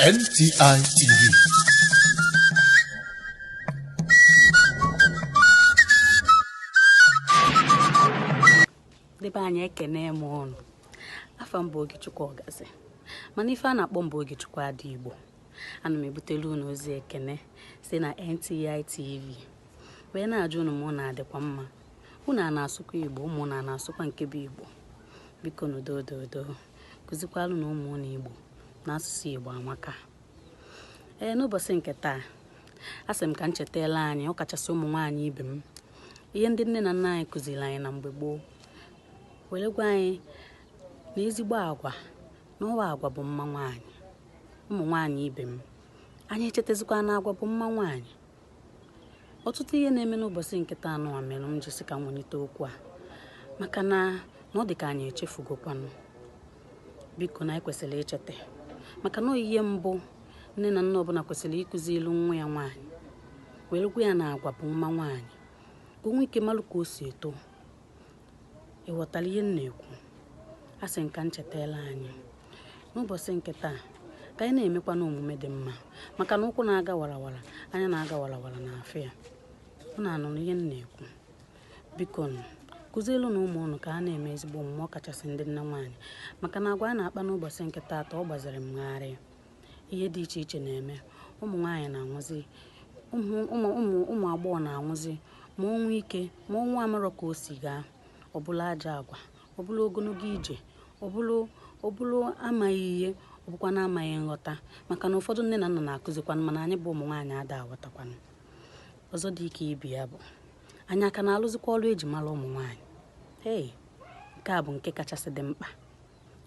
N.T.I TV. Debe anyị ekene m ọnụ. Afa mbụ Ogechukwu ọgazi. Mana ife a na-akpọ mbụ Ogechukwu Adaigbo. Ana m ebutelu unu ozi ekene si na N.T.I TV. Wee na-ajụ unu mụ na-adịkwa mma. Unu na-asụkwa Igbo, ụmụ na-asụkwa nke bụ Igbo. Biko n'udo kụzikwalụ na ụmụ na Igbo n'asụsụ Igbo amaka. N'ụbọchị nke taa, asị m ka m chetela anyị, ọ kachasị ụmụ nwaanyị ibe m, ihe ndị nne na nna anyị kụziri anyị na mgbe gboo. Were gwa anyị na ezigbo agwa na ọwa agwa bụ mma nwaanyị. Ụmụ nwaanyị ibe m, anyị echetazikwa na agwa bụ mma nwaanyị. Ọtụtụ ihe na-eme n'ụbọchị nke taa anụ mere m jisi ka nwelite okwu a, maka na ọ dị ka anyị echefugokwanụ. Biko na anyị kwesịrị icheta, maka na ihe mbụ nne na nna ọbụla kwesịrị ịkụzi ilu nwa ya nwaanyị, were gwa ya na agwa bụ mma nwaanyị, ka o nwee ike malụ ka o si eto. Ịghọtara ihe m na-ekwu? Asị m ka m chetala anyị n'ụbọchị nke taa ka anyị na-emekwa n'omume dị mma, maka na ụkwụ na-aga warawara, anya na-aga warawara n'afọ ya. Unu anụrụ ihe m na-ekwu? Biko kụzielu na ụmụ unu ka a na-eme ezigbo omume, ọ kachasị ndị nne nwaanyị, maka na agwa a na-akpa n'ụbọchị nke taa ọ gbaziri m ngagharị. Ihe dị iche iche na-eme. Ụmụ nwaanyị na-anwụzi, ụmụ agbọghọ na-anwụzi, ma ọnwụ ike ma ọnwụ amarọ ka o si gaa. Ọ bụla aja agwa, ọ bụla ogologo ije, ọ bụla amaghị ihe, ọ bụkwa na amaghị nghọta, maka na ụfọdụ nne na nna na-akụzikwanụ, mana anyị bụ ụmụ nwaanyị ada aghọtakwanụ. Ọzọ dị ike ibi ya bụ anyị aka na-alụzikwa ọrụ eji mara ụmụ nwaanyị. Nke a bụ nke kachasị dị mkpa.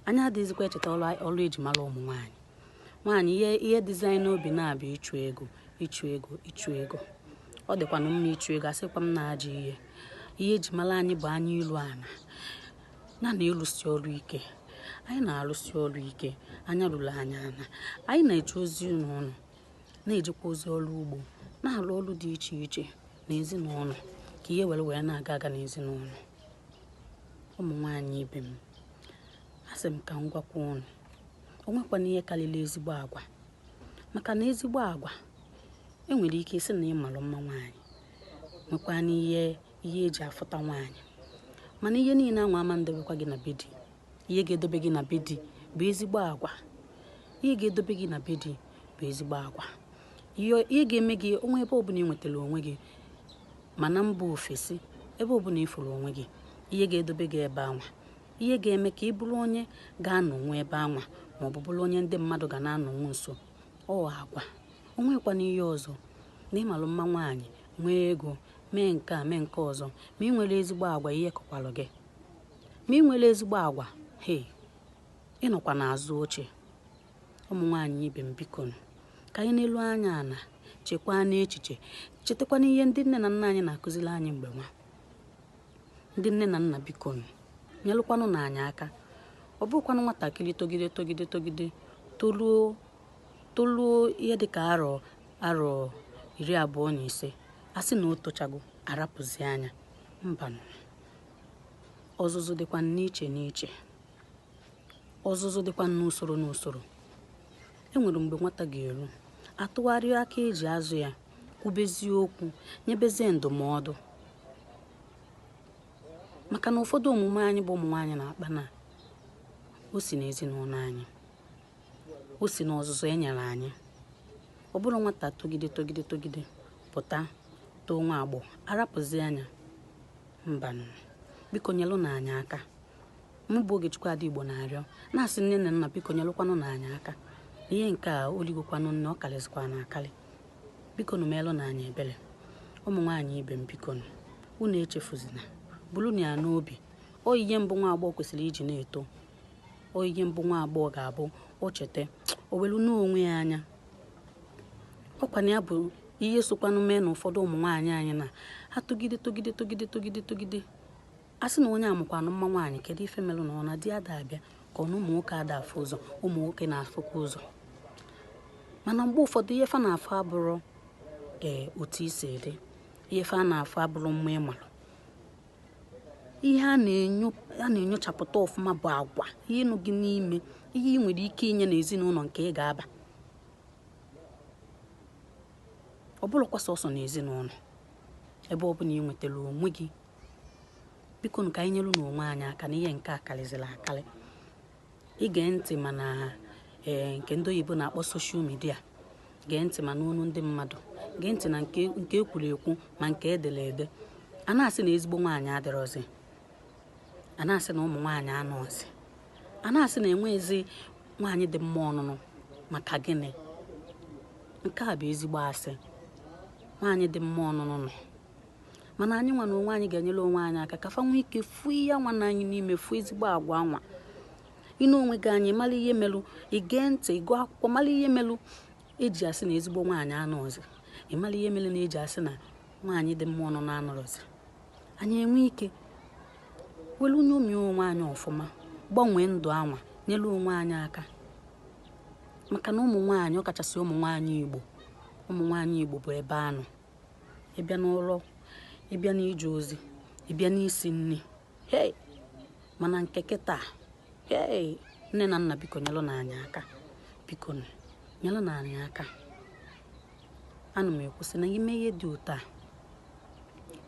Anyị adịghịzikwa echeta ọrụ eji mara ụmụ nwaanyị. Nwaanyị ihe dizaịn n'obi na-abịa ịchụ ego. Ọ dịkwanụ mma ịchụ ego, asịkwa m na-ajụ ihe eji mara anyị bụ anya ilu ana na ịlụsi ọrụ ike. Anyị na-alụsi ọrụ ike, anya rụrụ anya ana. Anyị na-eje ozi n'ụlọ, na-ejekwa ozi ọrụ ugbo, na-alụ ọrụ dị iche iche n'ezinụlọ, ka ihe were na-aga n'ezinụlọ. Ụmụ nwaanyị ibe m, asị m ka m gwakwa unu, o nwekwana ihe karịrị ezigbo agwa, maka na ezigbo agwa enwere ike isi na ịmalụ mma nwaanyị, nwekwana ihe eji afụta nwaanyị. Mana ihe niile anwa ama ndebekwa gị na bedi. Ihe ga-edobe gị na bedi bụ ezigbo agwa. Ihe ga-edobe gị na bedi bụ ezigbo agwa. Ihe ga-eme gị onwe ebe ọbụla ị nwetara onwe gị, mana mba ofesi, ebe ọbụla ị fụrụ onwe gị, ihe ga-edobe gị ebe anwa, ihe ga-eme ka ị bụrụ onye ga-anọ nwe ebe anwa, ma ọ bụ bụrụ onye ndị mmadụ ga na-anọnwu nso. Ọ agwa. O nwekwana ihe ọzọ na ịmalụ mma nwaanyị, nwee ego, mee nke a mee nke ọzọ, ma ị nwere ezigbo agwa, ihe kọkwalụ gị. Ma ị nwere ezigbo agwa, ịnọkwa n'azụ oche. Ụmụ nwaanyị ibe m, biko ka anyị n'elu anya ana, chekwaa n'echiche, chetakwana ihe ndị nne na nna anyị na-akụziri anyị mgbe nwa. Ndị nne na nna, biko nyelụkwanụ na anyị aka. Ọ bụrụkwanụ nwatakịrị togide toluo ihe dịka arọ 25, asị na o tochago, arapụzi anya. Mbanụ. Ọzụzụ dịkwa n'iche, ọzụzụ dịkwa n'usoro. Enwere mgbe nwata ga-eru, atụgharịa aka eji azụ ya, kwubezie okwu, nyebezie ndụmọdụ. Maka na ụfọdụ omume anyị bụ ụmụ nwaanyị na-akpa na o si n'ezinụlọ anyị, o si n'ọzụzụ e nyere anyị. Ọ bụrụ nwata togide pụta too nwa agbọghọ, arapụzi anya. Mbanụ. Biko nyelụ na anyị aka. Mụ bụ Ogechukwu Adaigbo na-arịọ, na-asị nne na nna, biko nyelụkwanụ na anyị aka. Ihe nke a oligokwanụ nne, ọ karịzikwa na akarị. Biko meelụ na anyị ebere. Ụmụ nwaanyị ibe m, biko unu echefuzina, bụrụ na ya n'obi. Ihe mbụ nwa agbọghọ kwesịrị iji na-eto. Ihe mbụ nwa agbọghọ ga-abụ o cheta, o welu n'onwe ya anya. Ọkwana ya bụ ihe sokwanụ mee na ụfọdụ ụmụ nwaanyị anyị na ha togide. A sị na onye amụkwanụ mma nwaanyị, kedu ife melụ na ọ na di ada abịa, ka ọ na ụmụ nwoke ada afụ ụzọ, ụmụ nwoke na-afụkwa ụzọ. Mana mgbe ụfọdụ ihe fa na-afụ abụrụ otu isi dị, ihe fa na-afụ abụrụ mma ịmalụ. Ihe a na-enyochapụta ọfụma bụ agwa, ihe nọ gị n'ime, ihe ị nwere ike inye n'ezinụlọ nke ị ga-aba. ọ bụrụkwa sọsọ n'ezinụlọ ebe ọ bụla ị nwetara onwe gị. Biko ka anyị nyelu n'onwe anyị aka na ihe nke a karịzịrị akarị. Ige ntị mana nke ndị oyibo na-akpọ soshal midia, gee ntị ma n'onu ndị mmadụ, gee ntị na nke ekwuru ekwu ma nke edere ede. A na-asị na ezigbo nwaanyị adịrọzi, a na-asị na ụmụ nwaanyị anọzi, a na-asị na enweghịzi nwaanyị dị mma ọnụnụ. Maka gịnị? Nke a bụ ezigbo asị. Nwaanyị dị mma ọnụnụ nọ, mana anyị nwa na onwe anyị ga-enyere onwe anyị aka ka fa nwee ike fụ ya nwa na anyị n'ime, fụ ezigbo agwa nwa. Ịnụ onwe gị anyị mara ihe melụ, ige ntị, gụọ akwụkwọ mara ihe melụ eji asị na ezigbo nwaanyị anọzi, ị mara ihe melụ na eji asị na nwaanyị dị mma ọnụnụ anọrọzi. Anyị enwe ike welu nyomi onwe anyị ọfụma, gbanwee ndụ anwa, nyere onwe anyị aka. Maka na ụmụ nwaanyị, ọkachasị ụmụ nwaanyị Igbo bụ ebe anọ. Ịbịa n'ụlọ, ịbịa n'ije ozi, ịbịa n'isi nri, hei! Mana nke kịta, hei! Nne na nna biko nyelụ na anyị aka, biko nyelụ na anyị aka. Ana m ekwusị na ime ihe dị ụtọ a,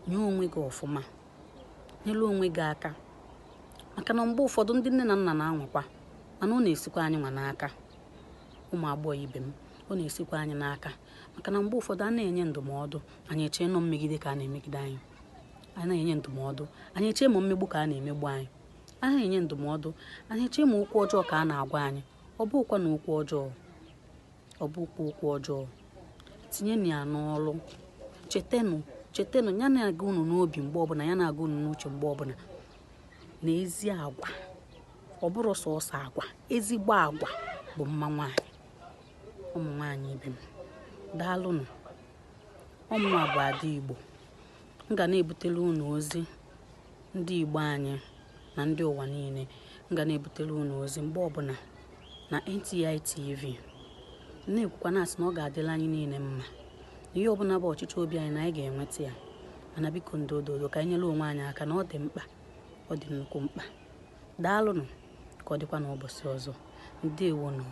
nye onwe gị ọfụma, nyelụ onwe gị aka. Maka na mgbe ụfọdụ ndị nne na nna na-anwakwa, mana ọ na-esikwa anyị nwa n'aka. Ụmụ agbọghọ ibe m, ọ na-esikwa anyị n'aka. Maka na mgbe ụfọdụ a na-enye ndụmọdụ, anyị eche nọ mmegide ka a na-emegide anyị. A na-enye ndụmọdụ, anyị eche ma mmegbu ka a na-emegbu anyị. A na-enye ndụmọdụ, anyị eche ma okwu ọjọọ ka a na-agwa anyị. Ọ bụkwa na okwu ọjọọ, ọ bụkwa okwu ọjọọ. Tinyenụ ya n'ọrụ. Chetenụ ya na-aga unu n'obi mgbe ọbụla, ya na-aga unu n'uche mgbe ọbụla na ezi agwa, ọ bụrụ sọsọ agwa, ezigbo agwa bụ mma nwaanyị. Ụmụ nwaanyị ibe m, daalụnụ. Ọmụma bụ Adaigbo. M ga na-ebutelu unu ozi ndị Igbo anyị na ndị ụwa niile. M ga na-ebutelu unu ozi mgbe ọbụla na N.T.I TV. Na-ekwukwa na asị na ọ ga-adịla anyị niile mma. Ihe ọbụla bụ ọchịchị obi anyị na anyị ga-enweta ya. Mana biko ndododo ka anyị nyere onwe anyị aka na ọ dị mkpa, ọ dị nnukwu mkpa. Daalụnụ, ka ọ dịkwa n'ụbọchị ọzọ. Ndewonụ.